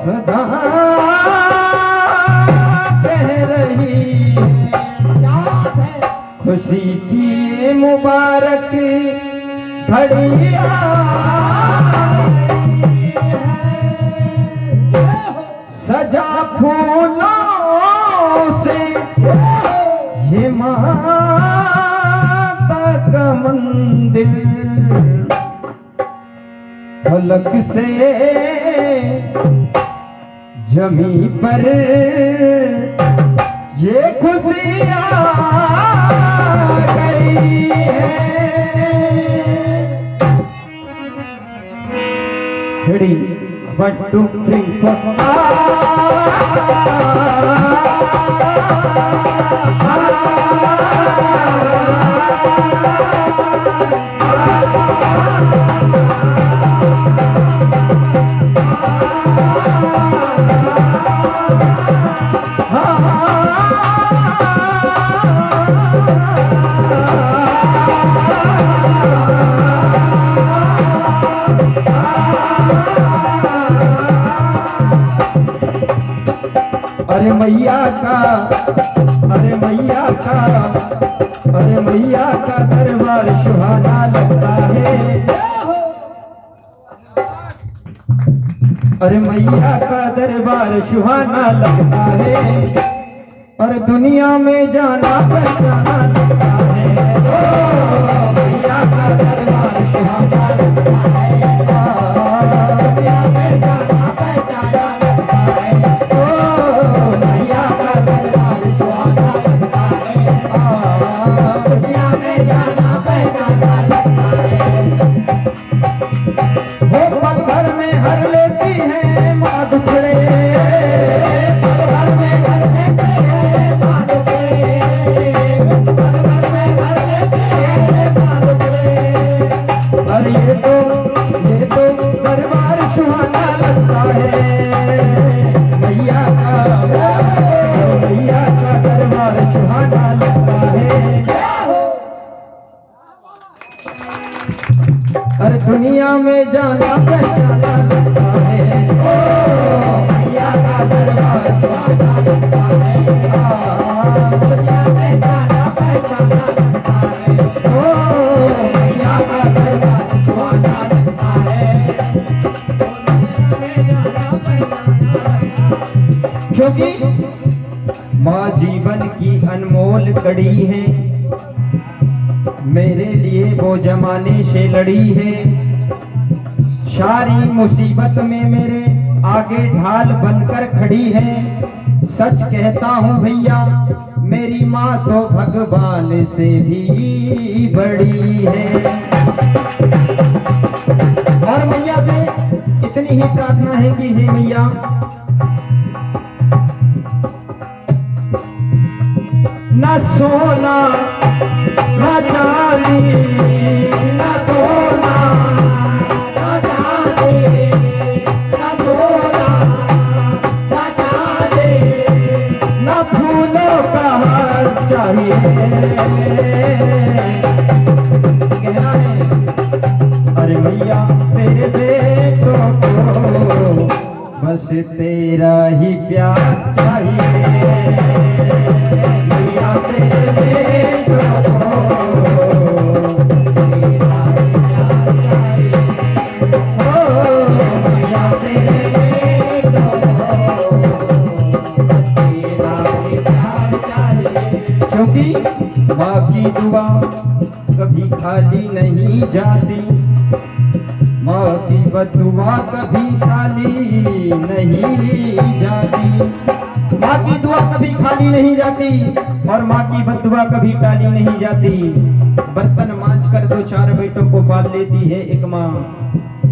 सदा कह रही खुशी की मुबारक घड़िया सजा फूलों से ये माता का मंदिर फलक से जमी पर ये खुशियाँ गई है। Ready? 1 2 3 अरे मैया का अरे मैया का अरे मैया का दरबार सुहाना लगता है। अरे मैया का दरबार सुहाना लगता है और दुनिया में जाना पहचाना लगता है। ओ मैया का दरबार सुहाना लगता है। अरे दुनिया में जाना पहचाना लगता है। ओ मैया का दरबार सुहाना लगता है। दुनिया में जाना पहचाना लगता है। ओ मैया का दरबार सुहाना लगता है। क्योंकि माँ जीवन की अनमोल कड़ी है, मेरे लिए वो जमाने से लड़ी है। सारी मुसीबत में मेरे आगे ढाल बनकर खड़ी है। सच कहता हूँ भैया, मेरी माँ तो भगवान से भी बड़ी है। और मैया से इतनी ही प्रार्थना है कि हे मैया, ना सोना ना चांदी ना सोना ना चांदी ना सोना ना चांदी ना फूलों का हार चाहिए। कहना है अरे मैया मेरे बेटों को बस तेरा ही प्यार चाहिए। मैया तेरे बेटों माँ की दुआ कभी खाली नहीं जाती, माँ की बदुआ कभी खाली नहीं जाती। माँ की दुआ कभी खाली नहीं जाती और माँ की बदुआ कभी खाली नहीं जाती। बर्तन मांझ कर 2-4 बेटों को पाल लेती है एक माँ,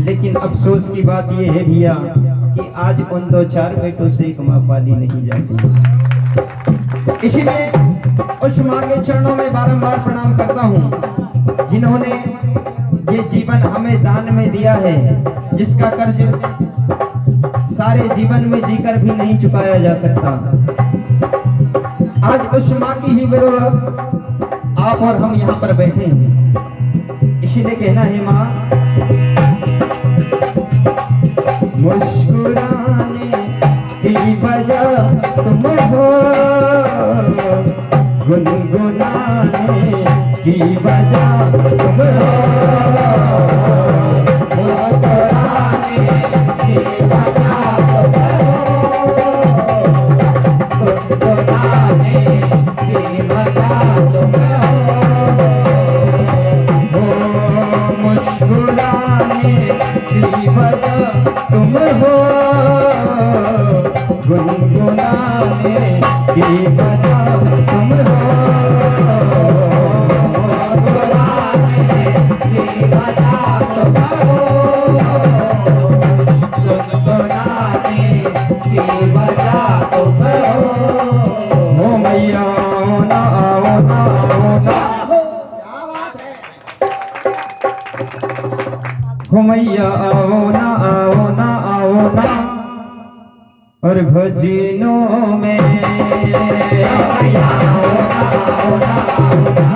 लेकिन अफसोस की बात यह है भैया कि आज उन 2-4 बेटों से एक माँ पाली नहीं जाती। इसलिए उस माँ के चरणों में बारंबार प्रणाम करता हूँ जिन्होंने ये जीवन हमें दान में दिया है, जिसका कर्ज सारे जीवन में जीकर भी नहीं चुकाया जा सकता। आज उस माँ की ही बदौलत आप और हम यहाँ पर बैठे हैं। इसीलिए कहना है माँ, मुस्कुराने की वजह तुम हो, गुनगुनाने की वजह तुम हो, मुस्कुराने की वजह तुम हो, गुनगुनाने की वजह तुम हो, मुस्कुराने की वजह तुम हो, गुनगुनाने की वजह तुम हो, गुनगुनाने की वजह तुम हो, गुनगुनाने की वजह तुम हो। ओ मैया आओ ना, आओ ना, आओ ना, क्या बात है। हो मैया आओ ना, आओ ना, आओ ना, और भजनों में मैया आओ ना, आओ ना, आओ ना,